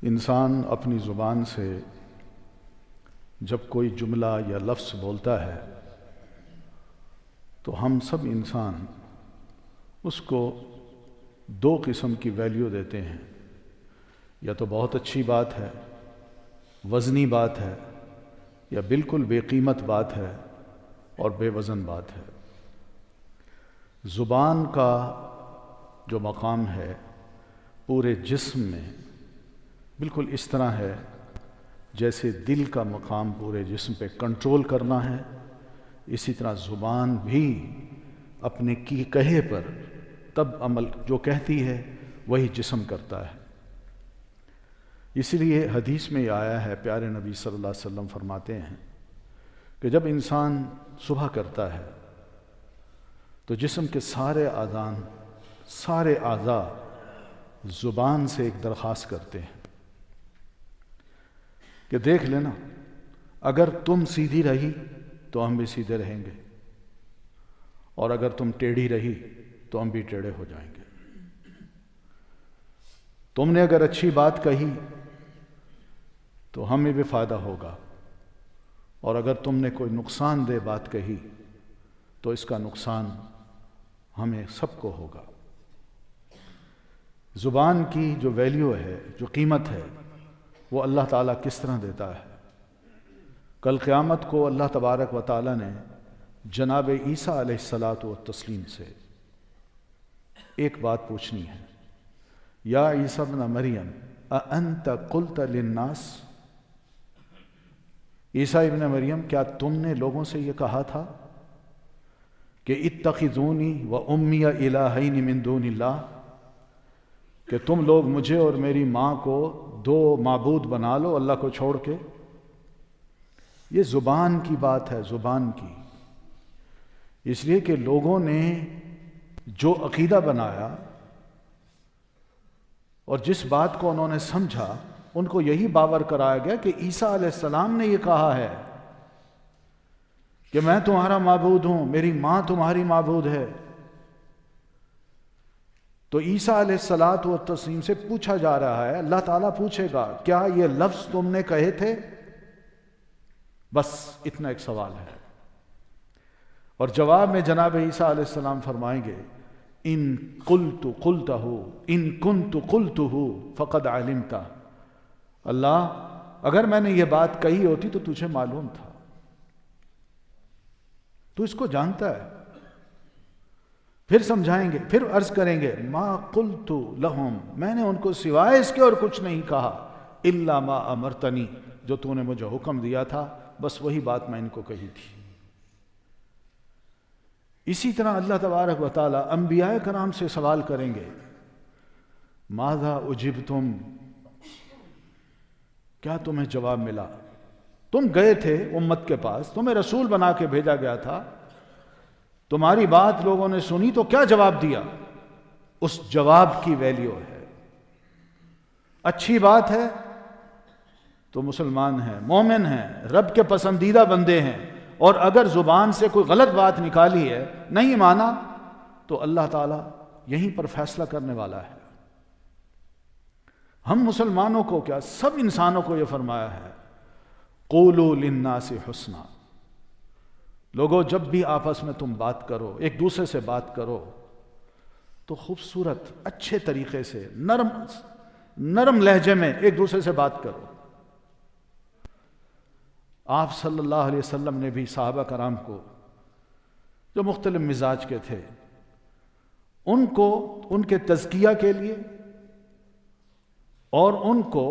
انسان اپنی زبان سے جب کوئی جملہ یا لفظ بولتا ہے تو ہم سب انسان اس کو دو قسم کی ویلیو دیتے ہیں، یا تو بہت اچھی بات ہے، وزنی بات ہے، یا بالکل بے قیمت بات ہے اور بے وزن بات ہے۔ زبان کا جو مقام ہے پورے جسم میں بالکل اس طرح ہے جیسے دل کا مقام پورے جسم پہ کنٹرول کرنا ہے، اسی طرح زبان بھی اپنے کی کہے پر تب عمل جو کہتی ہے وہی جسم کرتا ہے۔ اس لیے حدیث میں یہ آیا ہے، پیارے نبی صلی اللہ علیہ وسلم فرماتے ہیں کہ جب انسان صبح کرتا ہے تو جسم کے سارے اعضاء زبان سے ایک درخواست کرتے ہیں کہ دیکھ لینا، اگر تم سیدھی رہی تو ہم بھی سیدھے رہیں گے، اور اگر تم ٹیڑھی رہی تو ہم بھی ٹیڑھے ہو جائیں گے۔ تم نے اگر اچھی بات کہی تو ہمیں بھی فائدہ ہوگا، اور اگر تم نے کوئی نقصان دہ بات کہی تو اس کا نقصان ہمیں سب کو ہوگا۔ زبان کی جو ویلیو ہے، جو قیمت ہے، وہ اللہ تعالیٰ کس طرح دیتا ہے۔ کل قیامت کو اللہ تبارک و تعالیٰ نے جناب عیسیٰ علیہ الصلاۃ والتسلیم سے ایک بات پوچھنی ہے، یا عیسیٰ ابن مریم اانت قلت للناس، عیسیٰ ابن مریم کیا تم نے لوگوں سے یہ کہا تھا کہ اتخذونی و امی الہین من دون اللہ، کہ تم لوگ مجھے اور میری ماں کو دو معبود بنا لو اللہ کو چھوڑ کے؟ یہ زبان کی بات ہے، زبان کی، اس لیے کہ لوگوں نے جو عقیدہ بنایا اور جس بات کو انہوں نے سمجھا، ان کو یہی باور کرایا گیا کہ عیسیٰ علیہ السلام نے یہ کہا ہے کہ میں تمہارا معبود ہوں، میری ماں تمہاری معبود ہے۔ تو عیسیٰ علیہ الصلاۃ والتسلیم سے پوچھا جا رہا ہے، اللہ تعالیٰ پوچھے گا کیا یہ لفظ تم نے کہے تھے؟ بس اتنا ایک سوال ہے، اور جواب میں جناب عیسیٰ علیہ السلام فرمائیں گے ان كنت قلته فقد علمت، اللہ اگر میں نے یہ بات کہی ہوتی تو تجھے معلوم تھا، تو اس کو جانتا ہے۔ پھر سمجھائیں گے، پھر عرض کریں گے ما قلت لهم، میں نے ان کو سوائے اس کے اور کچھ نہیں کہا، الا ما امرتنی، جو تو نے مجھے حکم دیا تھا بس وہی بات میں ان کو کہی تھی۔ اسی طرح اللہ تبارک و تعالی انبیاء کرام سے سوال کریں گے ماذا اجبتم، کیا تمہیں جواب ملا؟ تم گئے تھے امت کے پاس، تمہیں رسول بنا کے بھیجا گیا تھا، تمہاری بات لوگوں نے سنی تو کیا جواب دیا؟ اس جواب کی ویلیو ہے۔ اچھی بات ہے تو مسلمان ہیں، مومن ہیں، رب کے پسندیدہ بندے ہیں، اور اگر زبان سے کوئی غلط بات نکالی ہے، نہیں مانا، تو اللہ تعالیٰ یہیں پر فیصلہ کرنے والا ہے۔ ہم مسلمانوں کو کیا، سب انسانوں کو یہ فرمایا ہے قولوا للناس حسنا، لوگوں جب بھی آپس میں تم بات کرو، ایک دوسرے سے بات کرو تو خوبصورت اچھے طریقے سے نرم لہجے میں ایک دوسرے سے بات کرو۔ آپ صلی اللہ علیہ وسلم نے بھی صحابہ کرام کو جو مختلف مزاج کے تھے ان کو ان کے تزکیہ کے لیے اور ان کو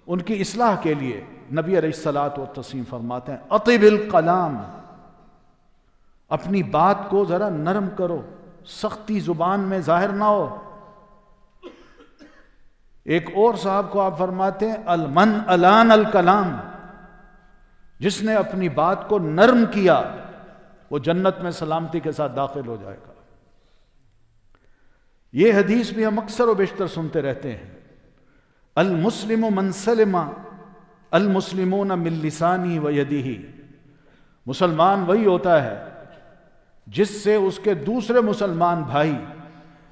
ان کی اصلاح کے لیے نبی علیہ الصلاۃ والتسلیم فرماتے ہیں اطب الکلام، اپنی بات کو ذرا نرم کرو، سختی زبان میں ظاہر نہ ہو۔ ایک اور صاحب کو آپ فرماتے ہیں المن الان الکلام، جس نے اپنی بات کو نرم کیا وہ جنت میں سلامتی کے ساتھ داخل ہو جائے گا۔ یہ حدیث بھی ہم اکثر و بیشتر سنتے رہتے ہیں، المسلم من سلم المسلمون من لسانہ و یدہ، مسلمان وہی ہوتا ہے جس سے اس کے دوسرے مسلمان بھائی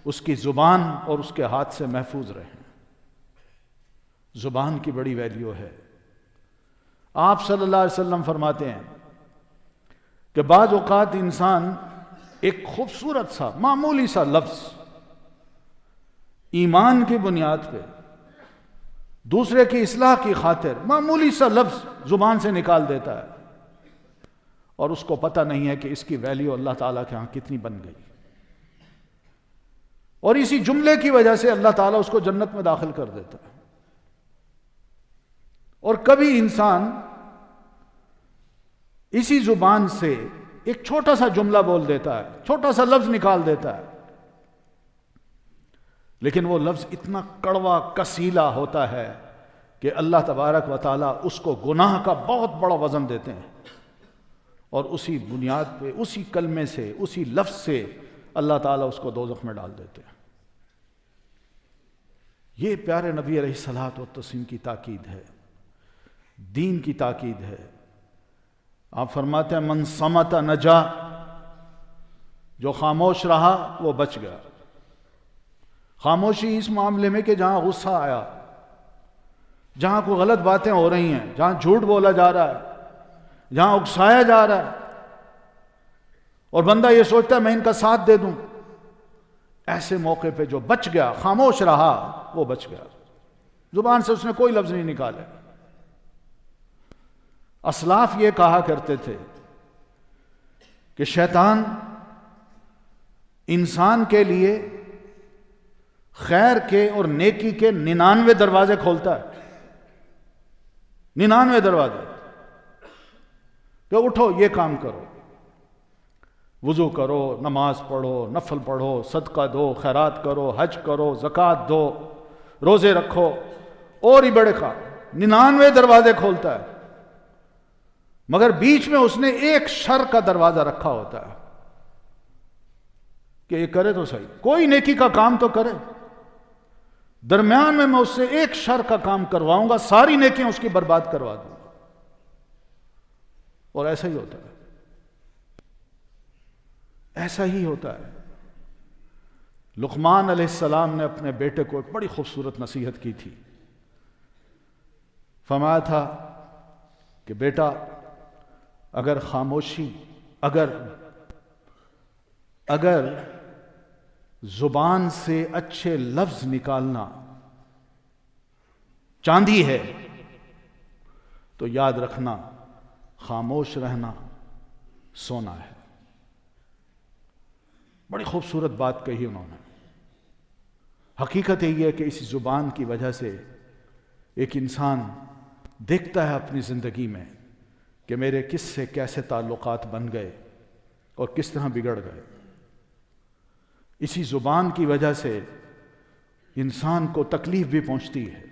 اس کی زبان اور اس کے ہاتھ سے محفوظ رہیں۔ زبان کی بڑی ویلیو ہے۔ آپ صلی اللہ علیہ وسلم فرماتے ہیں کہ بعض اوقات انسان ایک خوبصورت سا معمولی سا لفظ ایمان کی بنیاد پہ دوسرے کی اصلاح کی خاطر معمولی سا لفظ زبان سے نکال دیتا ہے، اور اس کو پتہ نہیں ہے کہ اس کی ویلیو اللہ تعالیٰ کے ہاں کتنی بن گئی، اور اسی جملے کی وجہ سے اللہ تعالیٰ اس کو جنت میں داخل کر دیتا ہے۔ اور کبھی انسان اسی زبان سے ایک چھوٹا سا جملہ بول دیتا ہے، چھوٹا سا لفظ نکال دیتا ہے، لیکن وہ لفظ اتنا کڑوا کسیلا ہوتا ہے کہ اللہ تبارک و تعالیٰ اس کو گناہ کا بہت بڑا وزن دیتے ہیں، اور اسی بنیاد پہ اسی کلمے سے اسی لفظ سے اللہ تعالیٰ اس کو دوزخ میں ڈال دیتے ہیں۔ یہ پیارے نبی علیہ الصلوۃ والتسلیم کی تاکید ہے، دین کی تاکید ہے۔ آپ فرماتے ہیں من صمت نجا، جو خاموش رہا وہ بچ گیا۔ خاموشی اس معاملے میں کہ جہاں غصہ آیا، جہاں کوئی غلط باتیں ہو رہی ہیں، جہاں جھوٹ بولا جا رہا ہے، جہاں اکسایا جا رہا ہے، اور بندہ یہ سوچتا ہے میں ان کا ساتھ دے دوں، ایسے موقع پہ جو بچ گیا، خاموش رہا، وہ بچ گیا۔ زبان سے اس نے کوئی لفظ نہیں نکالے۔ اسلاف یہ کہا کرتے تھے کہ شیطان انسان کے لیے خیر کے اور نیکی کے 99 دروازے کھولتا ہے، 99 دروازے، کہ اٹھو یہ کام کرو، وضو کرو، نماز پڑھو، نفل پڑھو، صدقہ دو، خیرات کرو، حج کرو، زکوٰۃ دو، روزے رکھو، اور ہی بڑے کام، 99 دروازے کھولتا ہے، مگر بیچ میں اس نے ایک شر کا دروازہ رکھا ہوتا ہے کہ یہ کرے تو صحیح، کوئی نیکی کا کام تو کرے، درمیان میں اس سے ایک شر کا کام کرواؤں گا، ساری نیکیاں اس کی برباد کروا دوں گا۔ اور ایسا ہی ہوتا ہے، ایسا ہی ہوتا ہے۔ لقمان علیہ السلام نے اپنے بیٹے کو ایک بڑی خوبصورت نصیحت کی تھی۔ فرمایا تھا کہ بیٹا، اگر خاموشی، اگر زبان سے اچھے لفظ نکالنا چاندی ہے تو یاد رکھنا خاموش رہنا سونا ہے۔ بڑی خوبصورت بات کہی انہوں نے۔ حقیقت یہ ہے کہ اس زبان کی وجہ سے ایک انسان دیکھتا ہے اپنی زندگی میں کہ میرے کس سے کیسے تعلقات بن گئے اور کس طرح بگڑ گئے۔ اسی زبان کی وجہ سے انسان کو تکلیف بھی پہنچتی ہے،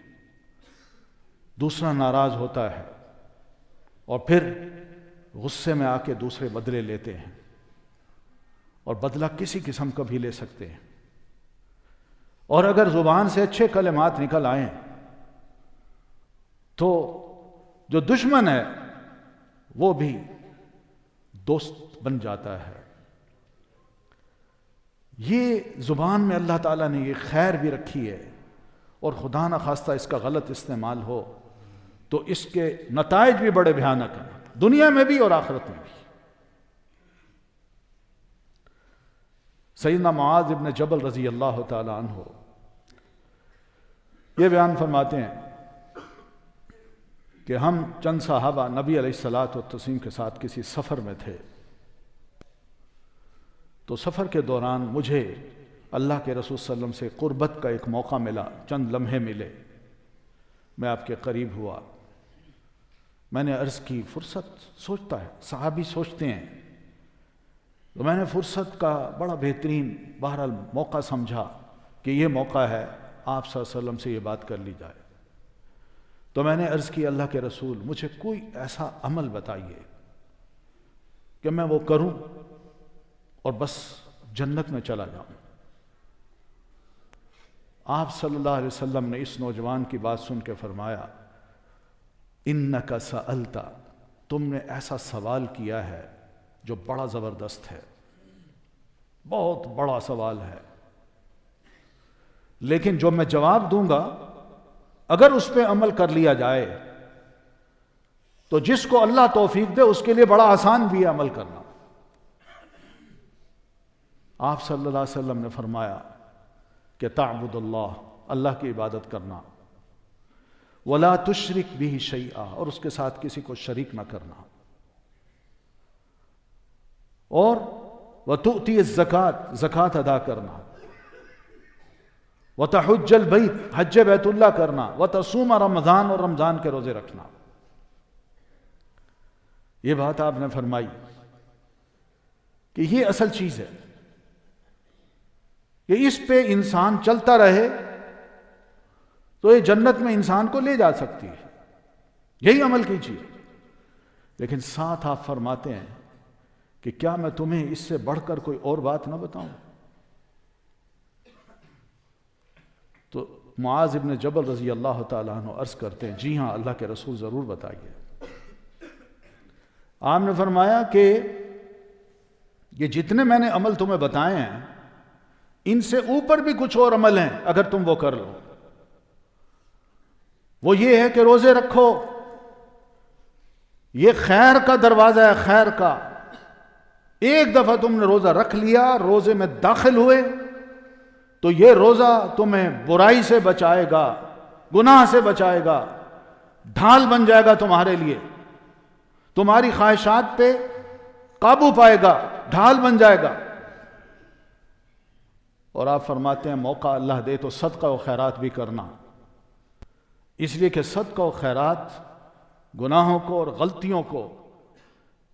دوسرا ناراض ہوتا ہے، اور پھر غصے میں آ کے دوسرے بدلے لیتے ہیں، اور بدلہ کسی قسم کا بھی لے سکتے ہیں۔ اور اگر زبان سے اچھے کلمات نکل آئیں تو جو دشمن ہے وہ بھی دوست بن جاتا ہے۔ یہ زبان میں اللہ تعالیٰ نے یہ خیر بھی رکھی ہے، اور خدا نہ خواستہ اس کا غلط استعمال ہو تو اس کے نتائج بھی بڑے بھیانک ہیں، دنیا میں بھی اور آخرت میں بھی۔ سیدنا معاذ ابن جبل رضی اللہ تعالی عنہ یہ بیان فرماتے ہیں کہ ہم چند صحابہ نبی علیہ الصلوۃ والتسلیم کے ساتھ کسی سفر میں تھے، تو سفر کے دوران مجھے اللہ کے رسول صلی اللہ علیہ وسلم سے قربت کا ایک موقع ملا، چند لمحے ملے، میں آپ کے قریب ہوا، میں نے عرض کی، فرصت سوچتا ہے، صحابی سوچتے ہیں، تو میں نے فرصت کا بڑا بہترین بہرحال موقع سمجھا کہ یہ موقع ہے آپ صلی اللہ علیہ وسلم سے یہ بات کر لی جائے۔ تو میں نے عرض کی، اللہ کے رسول مجھے کوئی ایسا عمل بتائیے کہ میں وہ کروں اور بس جنت میں چلا جاؤں۔ آپ صلی اللہ علیہ وسلم نے اس نوجوان کی بات سن کے فرمایا، انک سألت، تم نے ایسا سوال کیا ہے جو بڑا زبردست ہے، بہت بڑا سوال ہے، لیکن جو میں جواب دوں گا اگر اس پہ عمل کر لیا جائے تو جس کو اللہ توفیق دے اس کے لیے بڑا آسان بھی ہے عمل کرنا۔ آپ صلی اللہ علیہ وسلم نے فرمایا کہ تعبد اللہ کی عبادت کرنا، ولا تشرک بہ شیئا، اور اس کے ساتھ کسی کو شریک نہ کرنا، اور وتؤتی الزکوٰۃ، زکوٰۃ ادا کرنا، وتحج البیت، حج بیت اللہ کرنا، وتصوم رمضان، اور رمضان کے روزے رکھنا۔ یہ بات آپ نے فرمائی کہ یہ اصل چیز ہے کہ اس پہ انسان چلتا رہے تو یہ جنت میں انسان کو لے جا سکتی ہے، یہی عمل کیجیے۔ لیکن ساتھ آپ فرماتے ہیں کہ کیا میں تمہیں اس سے بڑھ کر کوئی اور بات نہ بتاؤں؟ تو معاذ ابن جبل رضی اللہ تعالیٰ عنہ عرض کرتے ہیں جی ہاں اللہ کے رسول ضرور بتائیے۔ آپ نے فرمایا کہ یہ جتنے میں نے عمل تمہیں بتائے ہیں ان سے اوپر بھی کچھ اور عمل ہیں، اگر تم وہ کر لو، وہ یہ ہے کہ روزے رکھو، یہ خیر کا دروازہ ہے، خیر کا۔ ایک دفعہ تم نے روزہ رکھ لیا، روزے میں داخل ہوئے تو یہ روزہ تمہیں برائی سے بچائے گا، گناہ سے بچائے گا، ڈھال بن جائے گا تمہارے لیے، تمہاری خواہشات پہ قابو پائے گا، ڈھال بن جائے گا۔ اور آپ فرماتے ہیں موقع اللہ دے تو صدقہ و خیرات بھی کرنا، اس لیے کہ صدقہ و خیرات گناہوں کو اور غلطیوں کو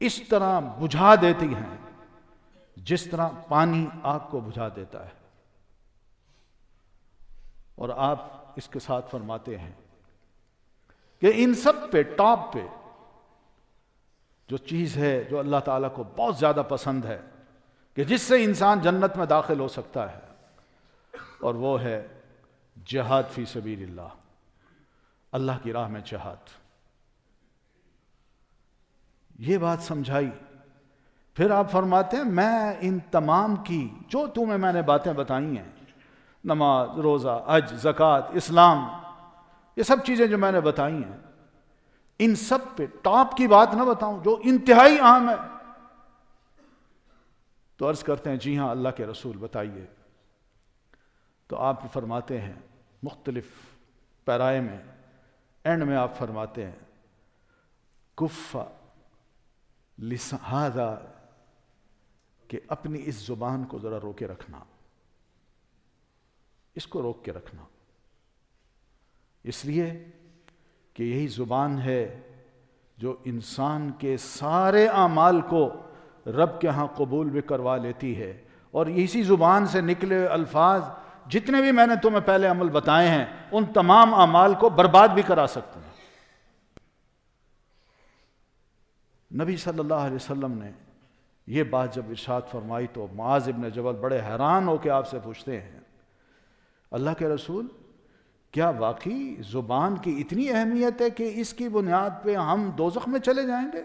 اس طرح بجھا دیتی ہیں جس طرح پانی آگ کو بجھا دیتا ہے۔ اور آپ اس کے ساتھ فرماتے ہیں کہ ان سب پہ ٹاپ پہ جو چیز ہے جو اللہ تعالیٰ کو بہت زیادہ پسند ہے کہ جس سے انسان جنت میں داخل ہو سکتا ہے، اور وہ ہے جہاد فی سبیل اللہ، اللہ کی راہ میں جہاد۔ یہ بات سمجھائی، پھر آپ فرماتے ہیں میں ان تمام کی جو تمہیں میں نے باتیں بتائی ہیں، نماز، روزہ، حج، زکوٰۃ، اسلام، یہ سب چیزیں جو میں نے بتائی ہیں، ان سب پہ ٹاپ کی بات نہ بتاؤں جو انتہائی اہم ہے؟ تو عرض کرتے ہیں جی ہاں اللہ کے رسول بتائیے۔ تو آپ فرماتے ہیں مختلف پیرائے میں، اینڈ میں آپ فرماتے ہیں کف لہذا کہ اپنی اس زبان کو ذرا روکے رکھنا، اس کو روک کے رکھنا، اس لیے کہ یہی زبان ہے جو انسان کے سارے اعمال کو رب کے ہاں قبول بھی کروا لیتی ہے، اور اسی زبان سے نکلے الفاظ جتنے بھی میں نے تمہیں پہلے عمل بتائے ہیں ان تمام اعمال کو برباد بھی کرا سکتے ہیں۔ نبی صلی اللہ علیہ وسلم نے یہ بات جب ارشاد فرمائی تو معاذ ابن جبل بڑے حیران ہو کے آپ سے پوچھتے ہیں اللہ کے رسول کیا واقعی زبان کی اتنی اہمیت ہے کہ اس کی بنیاد پہ ہم دوزخ میں چلے جائیں گے؟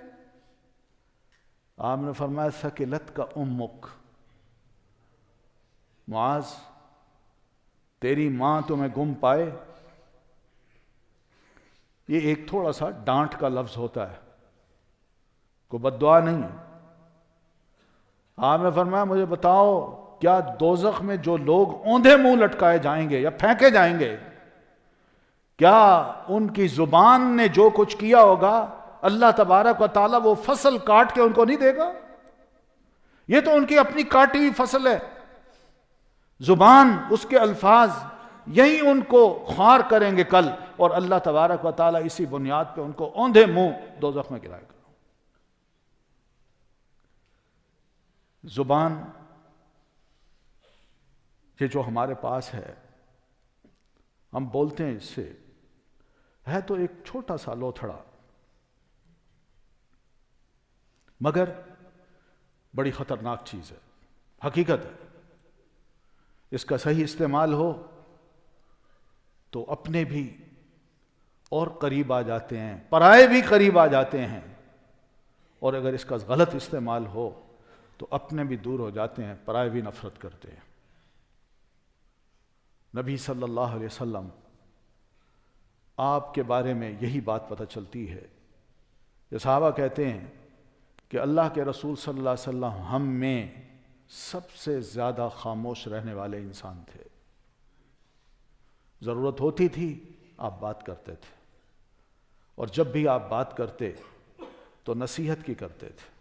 آپ نے فرمایا ثقلت کا امک، معاذ تیری ماں تمہیں گم پائے، یہ ایک تھوڑا سا ڈانٹ کا لفظ ہوتا ہے، کوئی بد دعا نہیں ہے۔ آپ نے فرمایا مجھے بتاؤ کیا دوزخ میں جو لوگ اوندھے منہ لٹکائے جائیں گے یا پھینکے جائیں گے، کیا ان کی زبان نے جو کچھ کیا ہوگا اللہ تبارک و تعالیٰ وہ فصل کاٹ کے ان کو نہیں دے گا؟ یہ تو ان کی اپنی کاٹی ہوئی فصل ہے، زبان، اس کے الفاظ یہی ان کو خوار کریں گے کل، اور اللہ تبارک و تعالیٰ اسی بنیاد پہ ان کو اوندھے منہ دوزخ میں گرائے گا۔ زبان یہ جو ہمارے پاس ہے، ہم بولتے ہیں، اس سے ہے تو ایک چھوٹا سا لوتھڑا، مگر بڑی خطرناک چیز ہے، حقیقت ہے۔ اس کا صحیح استعمال ہو تو اپنے بھی اور قریب آ جاتے ہیں، پرائے بھی قریب آ جاتے ہیں، اور اگر اس کا غلط استعمال ہو تو اپنے بھی دور ہو جاتے ہیں، پرائے بھی نفرت کرتے ہیں۔ نبی صلی اللہ علیہ وسلم آپ کے بارے میں یہی بات پتہ چلتی ہے کہ صحابہ کہتے ہیں کہ اللہ کے رسول صلی اللہ علیہ وسلم ہم میں سب سے زیادہ خاموش رہنے والے انسان تھے. ضرورت ہوتی تھی آپ بات کرتے تھے، اور جب بھی آپ بات کرتے تو نصیحت کی کرتے تھے.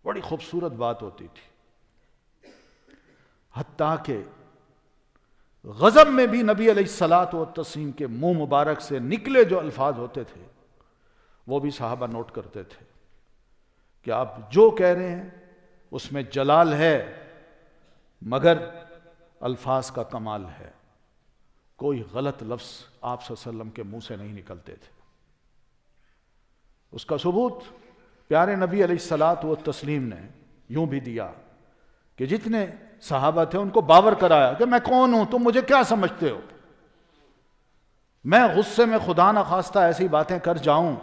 بڑی خوبصورت بات ہوتی تھی. حتیٰ کہ غضب میں بھی نبی علیہ الصلاۃ والتسلیم کے منہ مبارک سے نکلے جو الفاظ ہوتے تھے وہ بھی صحابہ نوٹ کرتے تھے کہ آپ جو کہہ رہے ہیں اس میں جلال ہے، مگر الفاظ کا کمال ہے. کوئی غلط لفظ آپ صلی اللہ علیہ وسلم کے منہ سے نہیں نکلتے تھے. اس کا ثبوت پیارے نبی علیہ الصلاۃ والتسلیم نے یوں بھی دیا کہ جتنے صحابہ تھے ان کو باور کرایا کہ میں کون ہوں، تم مجھے کیا سمجھتے ہو. میں غصے میں خدا نہ خواستہ ایسی باتیں کر جاؤں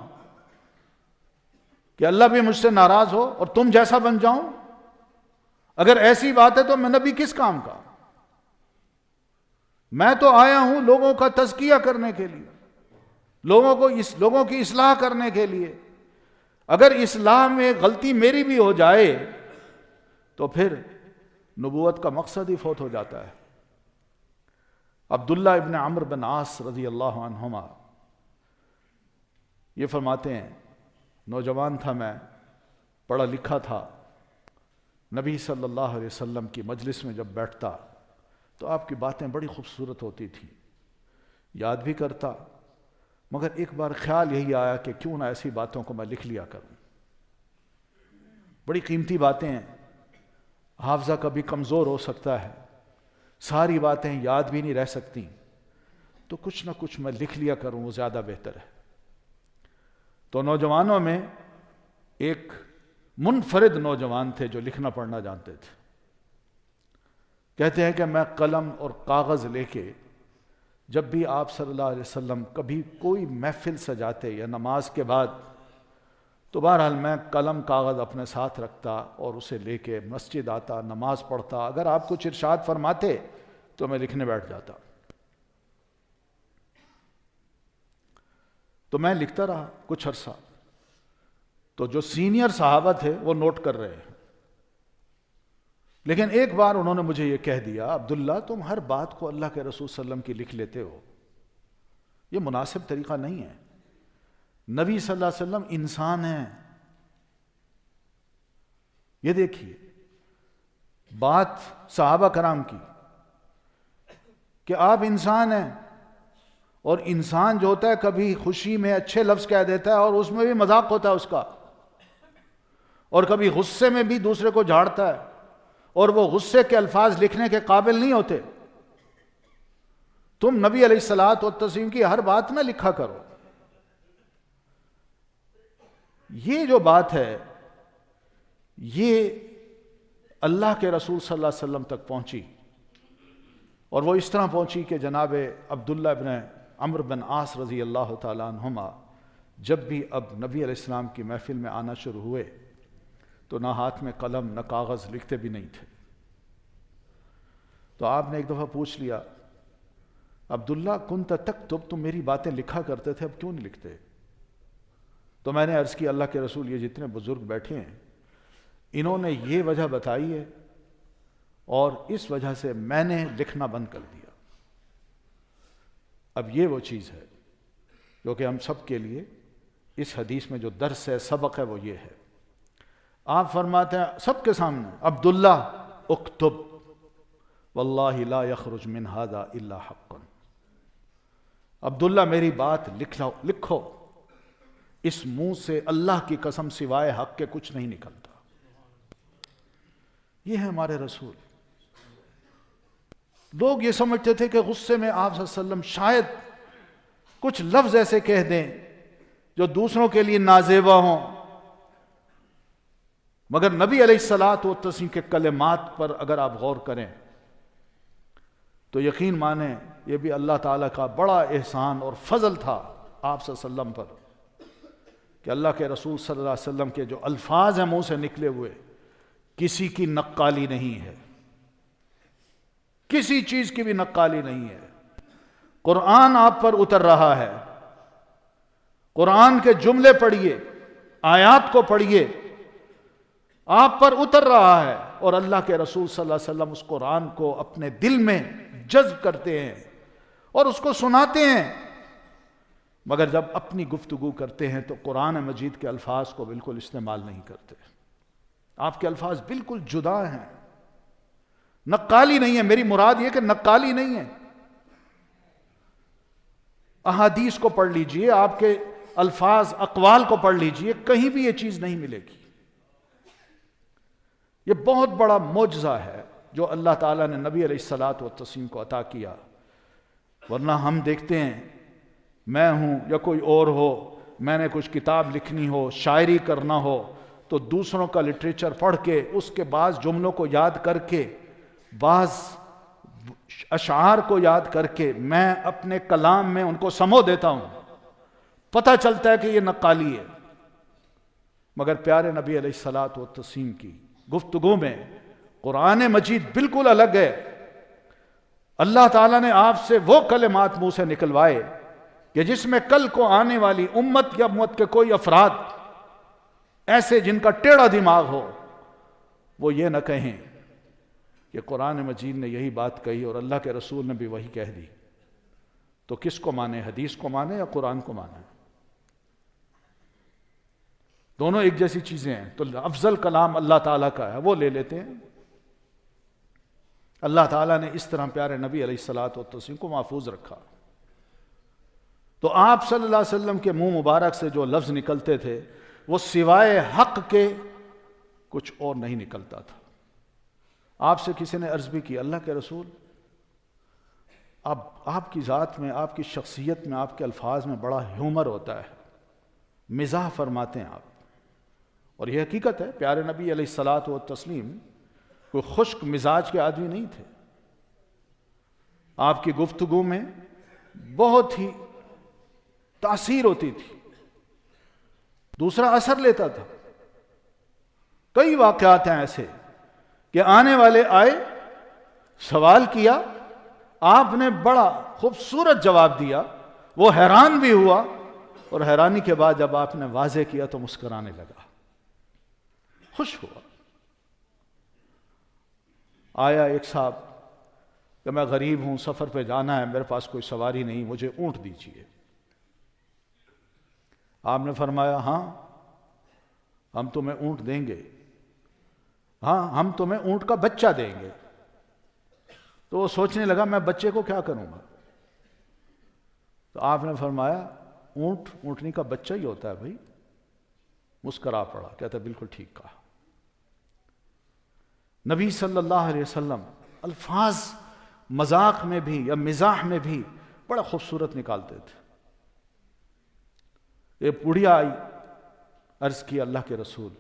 کہ اللہ بھی مجھ سے ناراض ہو اور تم جیسا بن جاؤں. اگر ایسی بات ہے تو میں نبی کس کام کا؟ میں تو آیا ہوں لوگوں کا تزکیہ کرنے کے لیے، لوگوں کی اصلاح کرنے کے لیے. اگر اصلاح میں غلطی میری بھی ہو جائے تو پھر نبوت کا مقصد ہی فوت ہو جاتا ہے. عبداللہ ابن عمرو بن عاص رضی اللہ عنہما یہ فرماتے ہیں، نوجوان تھا میں، پڑھا لکھا تھا. نبی صلی اللہ علیہ وسلم کی مجلس میں جب بیٹھتا تو آپ کی باتیں بڑی خوبصورت ہوتی تھیں، یاد بھی کرتا. مگر ایک بار خیال یہی آیا کہ کیوں نہ ایسی باتوں کو میں لکھ لیا کروں. بڑی قیمتی باتیں ہیں، حافظہ کبھی کمزور ہو سکتا ہے، ساری باتیں یاد بھی نہیں رہ سکتی، تو کچھ نہ کچھ میں لکھ لیا کروں، وہ زیادہ بہتر ہے. تو نوجوانوں میں ایک منفرد نوجوان تھے جو لکھنا پڑھنا جانتے تھے. کہتے ہیں کہ میں قلم اور کاغذ لے کے جب بھی آپ صلی اللہ علیہ وسلم کبھی کوئی محفل سجاتے یا نماز کے بعد، تو بہرحال میں قلم کاغذ اپنے ساتھ رکھتا اور اسے لے کے مسجد آتا، نماز پڑھتا. اگر آپ کچھ ارشاد فرماتے تو میں لکھنے بیٹھ جاتا. تو میں لکھتا رہا کچھ عرصہ. تو جو سینئر صحابہ تھے وہ نوٹ کر رہے ہیں. لیکن ایک بار انہوں نے مجھے یہ کہہ دیا، عبداللہ تم ہر بات کو اللہ کے رسول صلی اللہ علیہ وسلم کی لکھ لیتے ہو، یہ مناسب طریقہ نہیں ہے. نبی صلی اللہ علیہ وسلم انسان ہیں. یہ دیکھیے بات صحابہ کرام کی کہ آپ انسان ہیں، اور انسان جو ہوتا ہے کبھی خوشی میں اچھے لفظ کہہ دیتا ہے اور اس میں بھی مذاق ہوتا ہے اس کا، اور کبھی غصے میں بھی دوسرے کو جھاڑتا ہے، اور وہ غصے کے الفاظ لکھنے کے قابل نہیں ہوتے. تم نبی علیہ الصلاۃ والتسلیم کی ہر بات نہ لکھا کرو. یہ جو بات ہے یہ اللہ کے رسول صلی اللہ علیہ وسلم تک پہنچی، اور وہ اس طرح پہنچی کہ جناب عبداللہ ابن عمرو بن عاص رضی اللہ تعالیٰ عنہما جب بھی اب نبی علیہ السلام کی محفل میں آنا شروع ہوئے تو نہ ہاتھ میں قلم نہ کاغذ، لکھتے بھی نہیں تھے. تو آپ نے ایک دفعہ پوچھ لیا، عبداللہ کنت تکتب، تم میری باتیں لکھا کرتے تھے، اب کیوں نہیں لکھتے؟ تو میں نے عرض کی، اللہ کے رسول یہ جتنے بزرگ بیٹھے ہیں انہوں نے یہ وجہ بتائی ہے اور اس وجہ سے میں نے لکھنا بند کر دیا. اب یہ وہ چیز ہے جو کہ ہم سب کے لیے اس حدیث میں جو درس ہے، سبق ہے، وہ یہ ہے. آپ فرماتے ہیں سب کے سامنے، عبداللہ اکتب واللہ لا یخرج من ھذا الا حق. عبداللہ میری بات لکھو، اس منہ سے اللہ کی قسم سوائے حق کے کچھ نہیں نکلتا. یہ ہے ہمارے رسول. لوگ یہ سمجھتے تھے کہ غصے میں آپ صلی اللہ علیہ وسلم شاید کچھ لفظ ایسے کہہ دیں جو دوسروں کے لیے نازیبا ہوں، مگر نبی علیہ الصلاۃ والتسلیم کے کلمات پر اگر آپ غور کریں تو یقین مانیں یہ بھی اللہ تعالیٰ کا بڑا احسان اور فضل تھا آپ صلی اللہ علیہ وسلم پر کہ اللہ کے رسول صلی اللہ علیہ وسلم کے جو الفاظ ہیں منہ سے نکلے ہوئے کسی کی نقالی نہیں ہے، کسی چیز کی بھی نقالی نہیں ہے. قرآن آپ پر اتر رہا ہے، قرآن کے جملے پڑھیے، آیات کو پڑھیے، آپ پر اتر رہا ہے، اور اللہ کے رسول صلی اللہ علیہ وسلم اس قرآن کو اپنے دل میں جذب کرتے ہیں اور اس کو سناتے ہیں، مگر جب اپنی گفتگو کرتے ہیں تو قرآن مجید کے الفاظ کو بالکل استعمال نہیں کرتے۔ آپ کے الفاظ بالکل جدا ہیں، نقالی نہیں ہے، میری مراد یہ کہ نقالی نہیں ہے۔ احادیث کو پڑھ لیجئے، آپ کے الفاظ اقوال کو پڑھ لیجئے، کہیں بھی یہ چیز نہیں ملے گی۔ یہ بہت بڑا معجزہ ہے جو اللہ تعالیٰ نے نبی علیہ الصلوۃ والتسلیم کو عطا کیا، ورنہ ہم دیکھتے ہیں میں ہوں یا کوئی اور ہو، میں نے کچھ کتاب لکھنی ہو، شاعری کرنا ہو، تو دوسروں کا لٹریچر پڑھ کے اس کے بعض جملوں کو یاد کر کے، بعض اشعار کو یاد کر کے میں اپنے کلام میں ان کو سمو دیتا ہوں، پتہ چلتا ہے کہ یہ نقالی ہے۔ مگر پیارے نبی علیہ الصلوۃ والتسلیم کی گفتگو میں قرآن مجید بالکل الگ ہے۔ اللہ تعالیٰ نے آپ سے وہ کلمات منہ سے نکلوائے کہ جس میں کل کو آنے والی امت یا امت کے کوئی افراد ایسے جن کا ٹیڑھا دماغ ہو، وہ یہ نہ کہیں کہ قرآن مجید نے یہی بات کہی اور اللہ کے رسول نے بھی وہی کہہ دی، تو کس کو مانے، حدیث کو مانے یا قرآن کو مانے؟ دونوں ایک جیسی چیزیں ہیں، تو افضل کلام اللہ تعالیٰ کا ہے، وہ لے لیتے ہیں۔ اللہ تعالیٰ نے اس طرح پیارے نبی علیہ الصلوۃ والتسلیم کو محفوظ رکھا۔ تو آپ صلی اللہ علیہ وسلم کے منہ مبارک سے جو لفظ نکلتے تھے وہ سوائے حق کے کچھ اور نہیں نکلتا تھا۔ آپ سے کسی نے عرض بھی کی، اللہ کے رسول آپ کی ذات میں، آپ کی شخصیت میں، آپ کے الفاظ میں بڑا ہیومر ہوتا ہے، مزاح فرماتے ہیں آپ، اور یہ حقیقت ہے، پیارے نبی علیہ الصلوۃ والتسلیم کوئی خشک مزاج کے آدمی نہیں تھے۔ آپ کی گفتگو میں بہت ہی تاثیر ہوتی تھی، دوسرا اثر لیتا تھا۔ کئی واقعات ہیں ایسے کہ آنے والے آئے، سوال کیا، آپ نے بڑا خوبصورت جواب دیا، وہ حیران بھی ہوا، اور حیرانی کے بعد جب آپ نے واضح کیا تو مسکرانے لگا، خوش ہوا۔ آیا ایک صاحب کہ میں غریب ہوں، سفر پہ جانا ہے، میرے پاس کوئی سواری نہیں، مجھے اونٹ دیجیے۔ آپ نے فرمایا ہاں ہم تمہیں اونٹ دیں گے، ہاں ہم تمہیں اونٹ کا بچہ دیں گے۔ تو وہ سوچنے لگا میں بچے کو کیا کروں گا؟ تو آپ نے فرمایا اونٹ اونٹنی کا بچہ ہی ہوتا ہے بھائی۔ مسکرا پڑا، کہتا بالکل ٹھیک کہا۔ نبی صلی اللہ علیہ وسلم الفاظ مذاق میں بھی یا مزاح میں بھی بڑا خوبصورت نکالتے تھے۔ ایک بڑھیا آئی، عرض کی اللہ کے رسول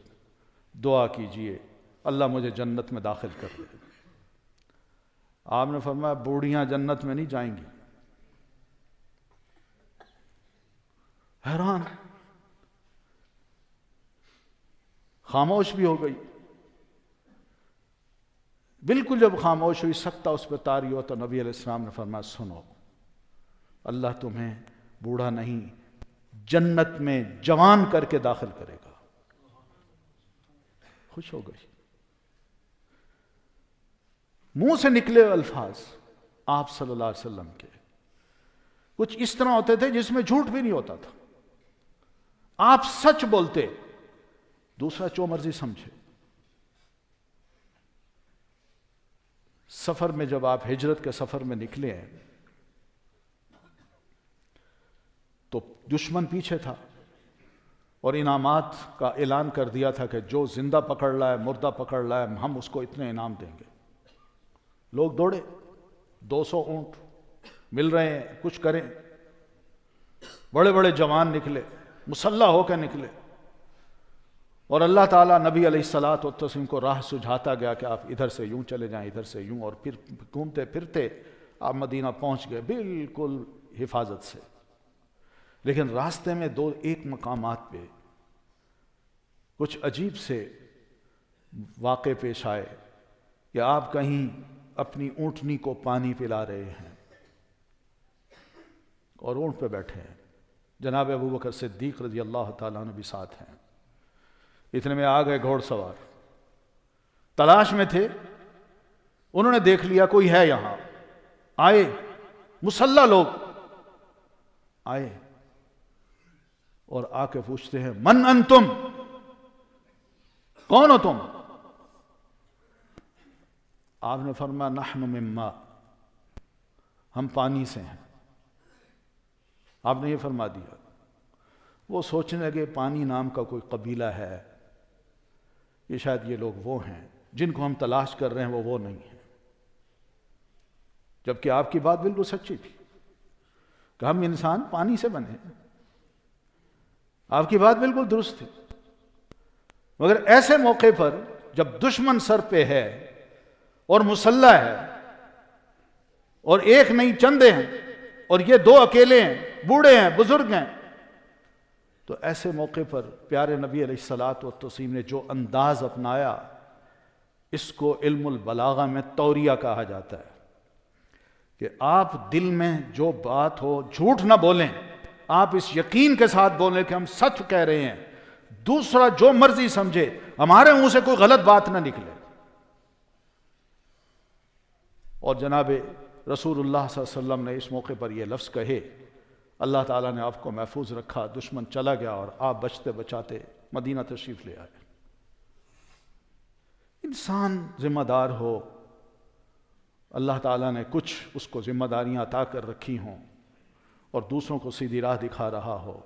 دعا کیجئے اللہ مجھے جنت میں داخل کر دے۔ آپ نے فرمایا بوڑھیاں جنت میں نہیں جائیں گی۔ حیران، خاموش بھی ہو گئی۔ بالکل جب خاموش ہوئی، سکتہ اس پہ طاری ہوا، تو نبی علیہ السلام نے فرمایا سنو، اللہ تمہیں بوڑھا نہیں جنت میں جوان کر کے داخل کرے گا۔ خوش ہو گئی۔ منہ سے نکلے الفاظ آپ صلی اللہ علیہ وسلم کے کچھ اس طرح ہوتے تھے جس میں جھوٹ بھی نہیں ہوتا تھا۔ آپ سچ بولتے، دوسرا جو مرضی سمجھے۔ سفر میں جب آپ ہجرت کے سفر میں نکلے ہیں تو دشمن پیچھے تھا اور انعامات کا اعلان کر دیا تھا کہ جو زندہ پکڑ لائے، مردہ پکڑ لائے، ہم اس کو اتنے انعام دیں گے۔ لوگ دوڑے، 200 اونٹ مل رہے ہیں، کچھ کریں۔ بڑے بڑے جوان نکلے، مسلح ہو کے نکلے، اور اللہ تعالیٰ نبی علیہ الصلوۃ والتسلیم کو راہ سجھاتا گیا کہ آپ ادھر سے یوں چلے جائیں، ادھر سے یوں، اور پھر گھومتے پھرتے آپ مدینہ پہنچ گئے بالکل حفاظت سے۔ لیکن راستے میں ایک مقامات پہ کچھ عجیب سے واقع پیش آئے کہ آپ کہیں اپنی اونٹنی کو پانی پلا رہے ہیں، اور اونٹ پہ بیٹھے ہیں، جناب ابو بکر صدیق رضی اللہ تعالیٰ عنہ بھی ساتھ ہیں۔ اتنے میں آ گئے گھوڑ سوار، تلاش میں تھے، انہوں نے دیکھ لیا کوئی ہے یہاں، آئے مسلح لوگ آئے اور آ کے پوچھتے ہیں من انتم، کون ہو تم؟ آپ نے فرمایا نحن من ماء، ہم پانی سے ہیں۔ آپ نے یہ فرما دیا۔ وہ سوچنے لگے پانی نام کا کوئی قبیلہ ہے، یہ شاید یہ لوگ وہ ہیں جن کو ہم تلاش کر رہے ہیں، وہ نہیں ہیں، جبکہ آپ کی بات بالکل سچی تھی کہ ہم انسان پانی سے بنے ہیں، آپ کی بات بالکل درست تھی۔ مگر ایسے موقع پر جب دشمن سر پہ ہے اور مسلح ہے اور ایک نہیں چندے ہیں اور یہ دو اکیلے ہیں، بوڑھے ہیں، بزرگ ہیں، تو ایسے موقع پر پیارے نبی علیہ الصلاۃ والتسلیم نے جو انداز اپنایا، اس کو علم البلاغہ میں توریہ کہا جاتا ہے کہ آپ دل میں جو بات ہو جھوٹ نہ بولیں، آپ اس یقین کے ساتھ بولیں کہ ہم سچ کہہ رہے ہیں، دوسرا جو مرضی سمجھے، ہمارے منہ سے کوئی غلط بات نہ نکلے۔ اور جناب رسول اللہ صلی اللہ علیہ وسلم نے اس موقع پر یہ لفظ کہے، اللہ تعالیٰ نے آپ کو محفوظ رکھا، دشمن چلا گیا اور آپ بچتے بچاتے مدینہ تشریف لے آئے۔ انسان ذمہ دار ہو، اللہ تعالیٰ نے کچھ اس کو ذمہ داریاں عطا کر رکھی ہوں اور دوسروں کو سیدھی راہ دکھا رہا ہو،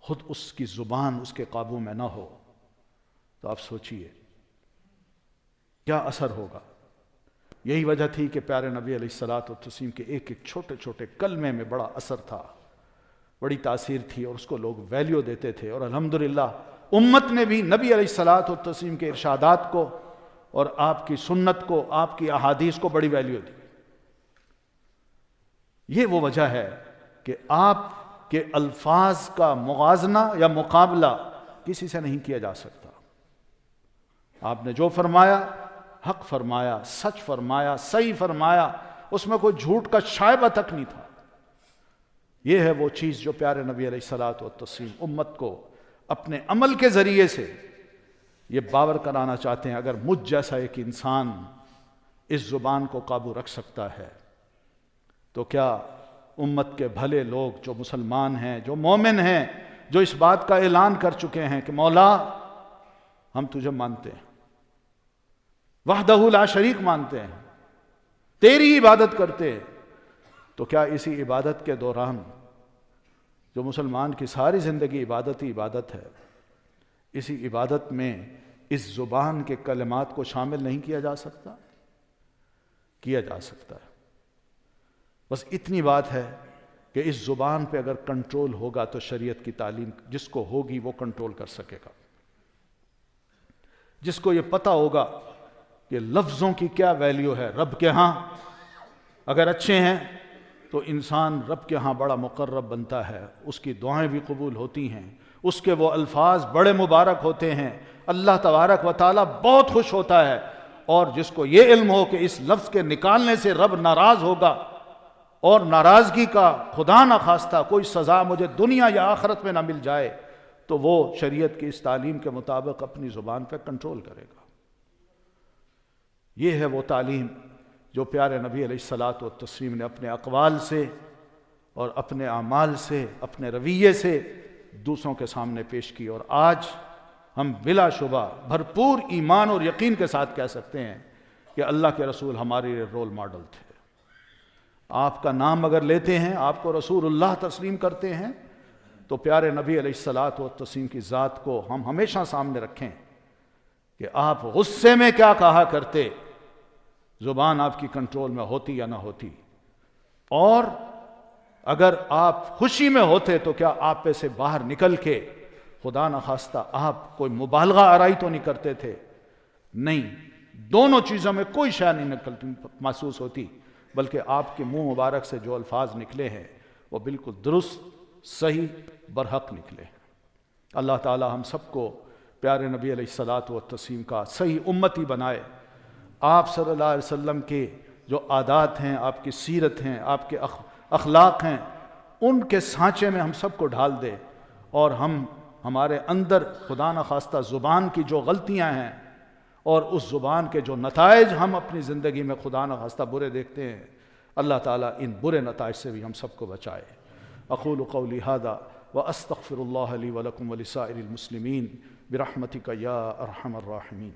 خود اس کی زبان اس کے قابو میں نہ ہو، تو آپ سوچئے کیا اثر ہوگا۔ یہی وجہ تھی کہ پیارے نبی علیہ الصلاۃ والتسلیم کے ایک ایک چھوٹے چھوٹے کلمے میں بڑا اثر تھا، بڑی تاثیر تھی، اور اس کو لوگ ویلیو دیتے تھے۔ اور الحمدللہ امت نے بھی نبی علیہ الصلاۃ والتسلیم کے ارشادات کو اور آپ کی سنت کو، آپ کی احادیث کو بڑی ویلیو دی۔ یہ وہ وجہ ہے کہ آپ کے الفاظ کا موازنہ یا مقابلہ کسی سے نہیں کیا جا سکتا۔ آپ نے جو فرمایا حق فرمایا، سچ فرمایا، صحیح فرمایا، اس میں کوئی جھوٹ کا شائبہ تک نہیں تھا۔ یہ ہے وہ چیز جو پیارے نبی علیہ الصلاۃ والتسلیم امت کو اپنے عمل کے ذریعے سے یہ باور کرانا چاہتے ہیں۔ اگر مجھ جیسا ایک انسان اس زبان کو قابو رکھ سکتا ہے تو کیا امت کے بھلے لوگ جو مسلمان ہیں، جو مومن ہیں، جو اس بات کا اعلان کر چکے ہیں کہ مولا ہم تجھے مانتے ہیں، وحدہ لا شریک مانتے ہیں، تیری عبادت کرتے ہیں، تو کیا اسی عبادت کے دوران جو مسلمان کی ساری زندگی عبادت ہی عبادت ہے، اسی عبادت میں اس زبان کے کلمات کو شامل نہیں کیا جا سکتا؟ کیا جا سکتا ہے۔ بس اتنی بات ہے کہ اس زبان پہ اگر کنٹرول ہوگا تو شریعت کی تعلیم جس کو ہوگی وہ کنٹرول کر سکے گا۔ جس کو یہ پتہ ہوگا کہ لفظوں کی کیا ویلیو ہے رب کے ہاں، اگر اچھے ہیں تو انسان رب کے ہاں بڑا مقرب بنتا ہے، اس کی دعائیں بھی قبول ہوتی ہیں، اس کے وہ الفاظ بڑے مبارک ہوتے ہیں، اللہ تبارک و تعالیٰ بہت خوش ہوتا ہے۔ اور جس کو یہ علم ہو کہ اس لفظ کے نکالنے سے رب ناراض ہوگا اور ناراضگی کا خدا نہ خواستہ کوئی سزا مجھے دنیا یا آخرت میں نہ مل جائے، تو وہ شریعت کی اس تعلیم کے مطابق اپنی زبان پہ کنٹرول کرے گا۔ یہ ہے وہ تعلیم جو پیارے نبی علیہ الصلاۃ والتسلیم نے اپنے اقوال سے اور اپنے اعمال سے، اپنے رویے سے دوسروں کے سامنے پیش کی۔ اور آج ہم بلا شبہ بھرپور ایمان اور یقین کے ساتھ کہہ سکتے ہیں کہ اللہ کے رسول ہمارے رول ماڈل تھے۔ آپ کا نام اگر لیتے ہیں، آپ کو رسول اللہ تسلیم کرتے ہیں، تو پیارے نبی علیہ الصلاۃ والتسلیم کی ذات کو ہم ہمیشہ سامنے رکھیں کہ آپ غصے میں کیا کہا کرتے، زبان آپ کی کنٹرول میں ہوتی یا نہ ہوتی، اور اگر آپ خوشی میں ہوتے تو کیا آپ پہ سے باہر نکل کے خدا نخواستہ آپ کوئی مبالغہ آرائی تو نہیں کرتے تھے؟ نہیں، دونوں چیزوں میں کوئی شے نہیں نکلتی محسوس ہوتی، بلکہ آپ کے منہ مبارک سے جو الفاظ نکلے ہیں وہ بالکل درست، صحیح، برحق نکلے ہیں۔ اللہ تعالی ہم سب کو پیارے نبی علیہ الصلاۃ والتسلیم کا صحیح امتی بنائے۔ آپ صلی اللہ علیہ وسلم کے جو عادات ہیں، آپ کی سیرت ہیں، آپ کے اخلاق ہیں، ان کے سانچے میں ہم سب کو ڈھال دے، اور ہمارے اندر خدا نخواستہ زبان کی جو غلطیاں ہیں اور اس زبان کے جو نتائج ہم اپنی زندگی میں خدا نخواستہ برے دیکھتے ہیں، اللہ تعالیٰ ان برے نتائج سے بھی ہم سب کو بچائے۔ اقول قولی ھذا واستغفر اللہ لی ولکم ولسائر المسلمین برحمتک یا ارحم الراحمین۔